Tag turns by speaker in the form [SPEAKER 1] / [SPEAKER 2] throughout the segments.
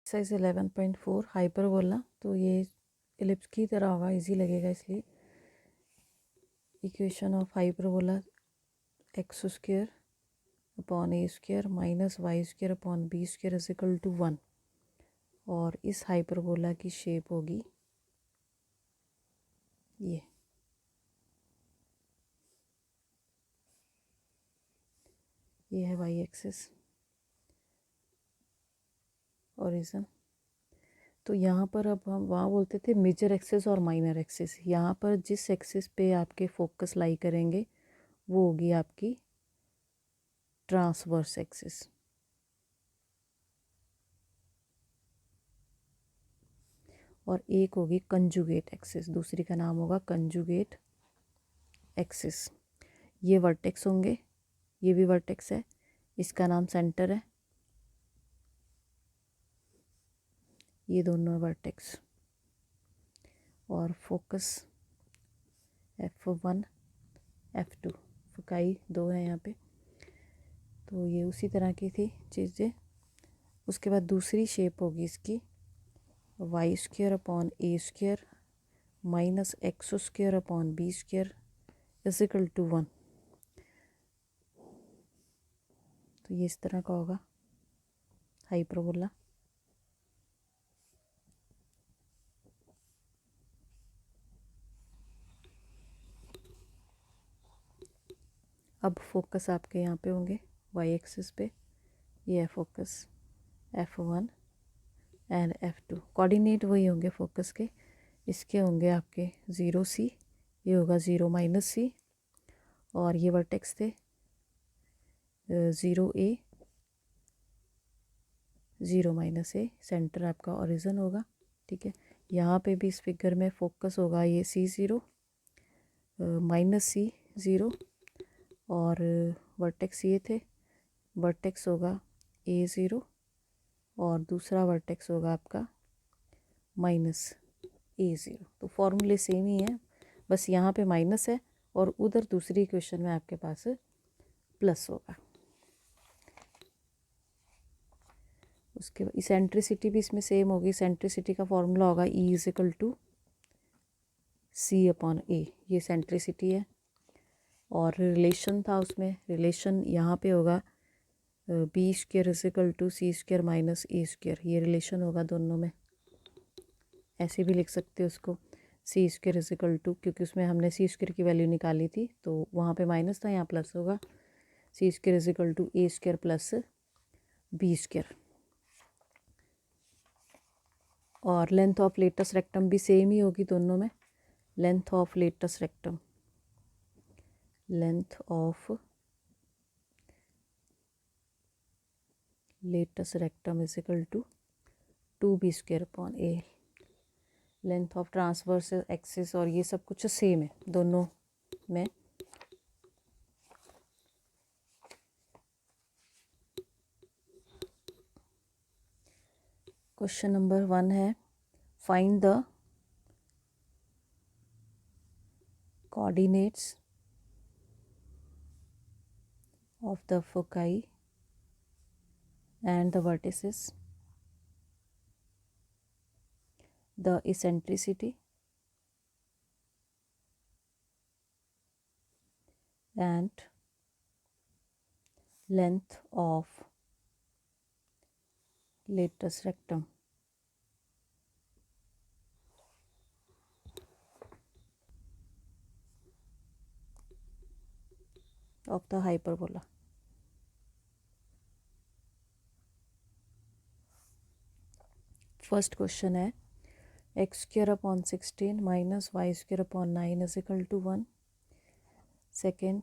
[SPEAKER 1] Exercise 11.4 hyperbola. तो ये ellipse की तरह होगा, इजी लगेगा इसलिए। Equation of hyperbola x square upon a square minus Y square upon b square is equal to 1। और इस हाइपरबोला की शेप होगी ये है वाई एक्सिस ओरिजिन। तो यहाँ पर अब हम वहाँ बोलते थे मेजर एक्सिस और माइनर एक्सिस। यहाँ पर जिस एक्सिस पे आपके फोकस लाई करेंगे वो होगी आपकी ट्रांसवर्स एक्सिस। और एक होगी कंजुगेट एक्सिस, दूसरी का नाम होगा कंजुगेट एक्सिस। ये वर्टेक्स होंगे, ये भी वर्टेक्स है, इसका नाम सेंटर है, ये दोनों वर्टेक्स। और फोकस F1 F2 फोकाई दो है यहाँ पे। तो ये उसी तरह की थी चीज़ें। उसके बाद दूसरी शेप होगी इसकी y square upon a square minus x square upon b square is equal to 1। तो ये इस तरह का होगा हाइपरबोला। अब फोकस आपके यहाँ पे होंगे वाई एक्सिस पे, ये है focus F1 and F2। Coordinate वही होंगे फोकस के, इसके होंगे आपके 0C, ये होगा 0-C। और ये वर्टेक्स थे 0A 0-A, सेंटर आपका ओरिजिन होगा। ठीक है, यहाँ पे भी इस फिगर में फोकस होगा ये C0 -C0 और वर्टेक्स ये थे, वर्टेक्स होगा A0 और दूसरा वर्टेक्स होगा आपका -A0। तो फॉर्मूले सेम ही है, बस यहाँ पे माइनस है और उधर दूसरी इक्वेशन में आपके पास प्लस होगा। उसके बाद इसेंट्रिसिटी भी इसमें सेम होगी। इसेंट्रिसिटी का फॉर्मूला होगा E is equal to C upon A, ये सेंट्रिसिटी है। और रिलेशन था उसमें, रिलेशन यहाँ पे होगा b square is equal to c square minus a square, ये रिलेशन होगा दोनों में। ऐसे भी लिख सकते हो उसको c square is equal to, क्योंकि उसमें हमने सी स्क्वेयर की वैल्यू निकाली थी तो वहाँ पे माइनस था, यहाँ प्लस होगा। C square is equal to A square plus B square. और लेंथ ऑफ लेटस रेक्टम भी सेम ही होगी दोनों में। Length of latus rectum, length of latus rectum is equal to 2b square upon A. Length of transverse axis और ये सब कुछ सेम है दोनों में। क्वेश्चन नंबर 1 है, find the coordinates of the foci and the vertices, the eccentricity and length of latus rectum of the hyperbola। First question है X square upon 16 minus Y square upon 9 is equal to 1। Second,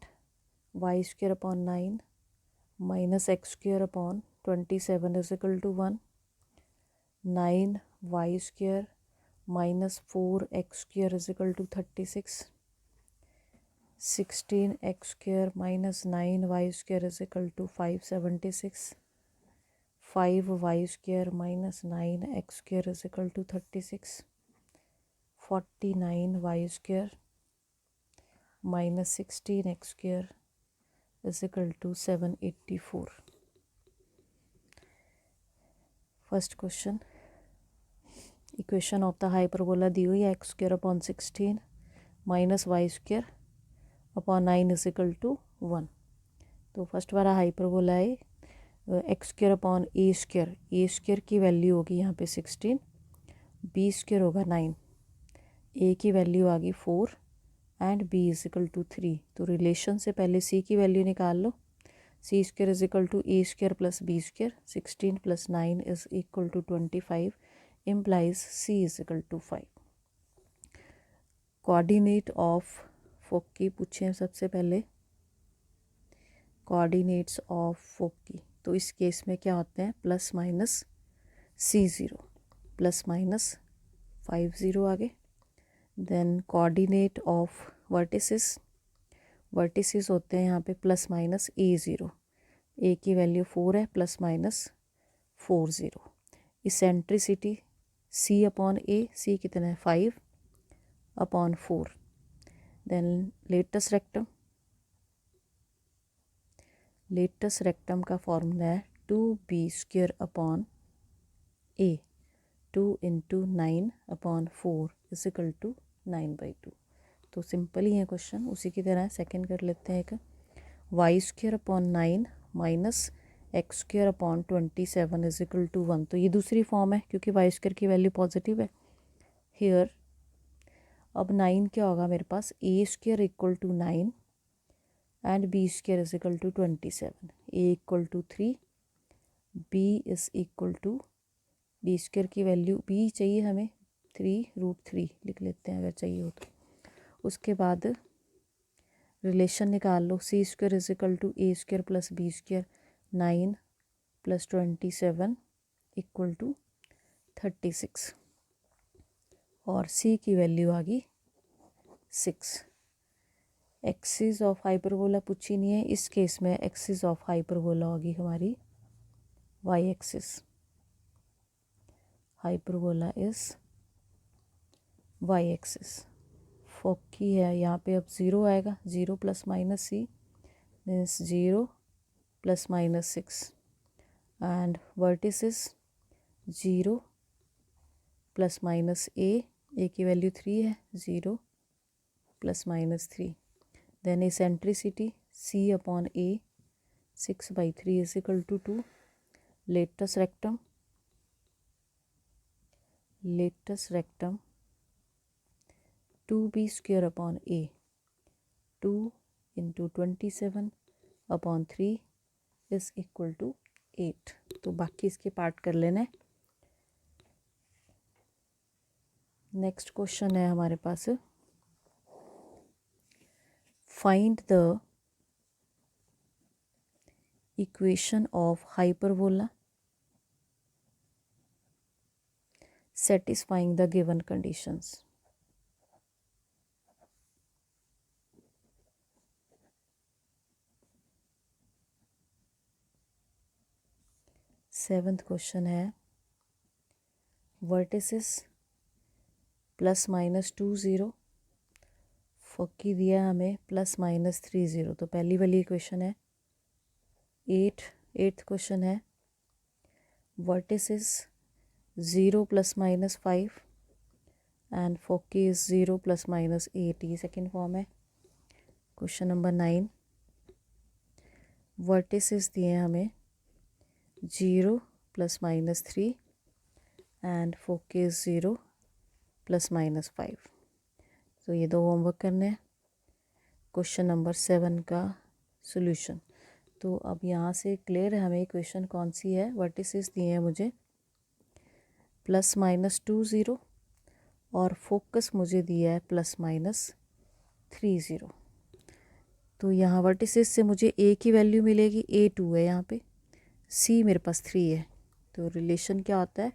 [SPEAKER 1] Y square upon 9 minus x square upon 27 is equal to 1। 9 Y square minus 4 X square is equal to 36। 16 X square minus 9 Y square is equal to 576। 5 Y square minus 9 X square is equal to 36। 49 Y square minus 16 X square is equal to 784। First question, equation of the hyperbola दी हुई है x² - y² upon 9 is equal to 1। तो first वाला hyperbola है x² upon a² की value होगी यहाँ पे 16, b² होगा 9, a की वैल्यू आ गई 4 and b is equal to 3। तो रिलेशन से पहले c की वैल्यू निकाल लो। c² is equal to a² plus b², 16 प्लस 9 is equal to 25 implies c is equal to 5। Coordinate of foci पूछे हैं सबसे पहले, कोऑर्डिनेट्स ऑफ फोकी। तो इस केस में क्या होते हैं, plus minus c0, plus minus 5 0 आगे। Then coordinate of vertices, vertices होते हैं यहाँ पे प्लस माइनस a0, a की वैल्यू 4 है, plus minus 4 0। Eccentricity c upon a, c कितना है 5 upon 4। Then latus rectum, latus rectum का फॉर्मूला है 2b² upon a, 2 into 9 upon 4 is equal to 9/2। तो सिंपल ही है क्वेश्चन, उसी की तरह सेकंड कर लेते हैं एक, y² upon 9 minus x² upon 27 is equal to 1। तो ये दूसरी फॉर्म है क्योंकि y² की वैल्यू पॉजिटिव है हियर। अब 9 क्या होगा मेरे पास, a² equal to 9 and b² is equal to 27, a equal to 3, b is equal to, b² की वैल्यू b चाहिए हमें 3√3 लिख लेते हैं अगर चाहिए हो तो। उसके बाद रिलेशन निकाल लो, c² is equal to a² plus b², 9 plus 27 equal to 36 और c की वैल्यू आ गई 6। एक्सिस ऑफ हाइपरबोला पूछी नहीं है, इस केस में एक्सिस ऑफ हाइपरबोला होगी हमारी y axis, hyperbola is y axis. Foci है यहाँ पे, अब 0 आएगा, 0 plus minus c means 0 plus minus 6 and vertices 0 plus minus a की वैल्यू 3 है, 0 plus minus 3। Then eccentricity c upon a, 6/3 is equal to 2। Latus rectum, latus rectum 2b² upon a, 2 into 27 upon 3 is equal to 8। तो बाकी इसके part कर लेना है। Next question है हमारे पास, find the equation of hyperbola satisfying the given conditions। Seventh question है, वर्टिसेस प्लस माइनस 2 0, फोकी दिया हमें प्लस माइनस 3 0। तो पहली वाली इक्वेशन है। एट्थ क्वेश्चन है, vertices 0 plus minus 5 and foci is 0 plus minus 8, ये सेकेंड फॉर्म है। क्वेश्चन नंबर 9, वर्टिसेस दिए हमें 0 plus minus 3 and foci is 0 plus minus 5। तो ये दो होमवर्क करने हैं। क्वेश्चन नंबर 7 का सॉल्यूशन। तो अब यहाँ से क्लियर है हमें इक्वेशन कौन सी है। वर्टिसेस दिए हैं मुझे प्लस माइनस 2 0 और फोकस मुझे दिया है प्लस माइनस 3 0। तो यहाँ वर्टिसेस से मुझे a की वैल्यू मिलेगी, a 2 है यहाँ पे, c मेरे पास 3 है। तो रिलेशन क्या होता है,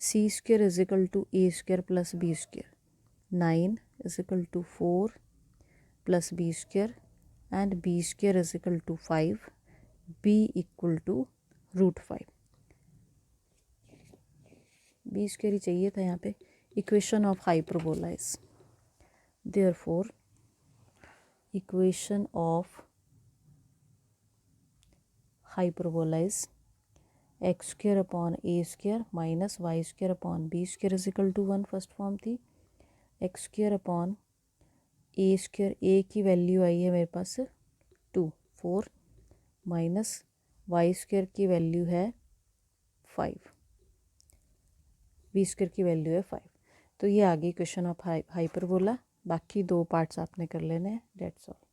[SPEAKER 1] c² is equal to a² plus b², 9 is equal to 4 plus b² and b² is equal to 5, b equal to √5। b² ही चाहिए था यहाँ पे। Equation of hyperbola is therefore, equation of hyperbola is x square upon a square minus y square upon b square is equal to 1 first form थी। X square upon a square, a की value आई है मेरे पास 4 minus y square की value है 5, B square की value है 5। तो ये आ गई क्वेश्चन ऑफ हाइपरबोला। बाकी 2 पार्ट्स आपने कर लेने हैं। That's all.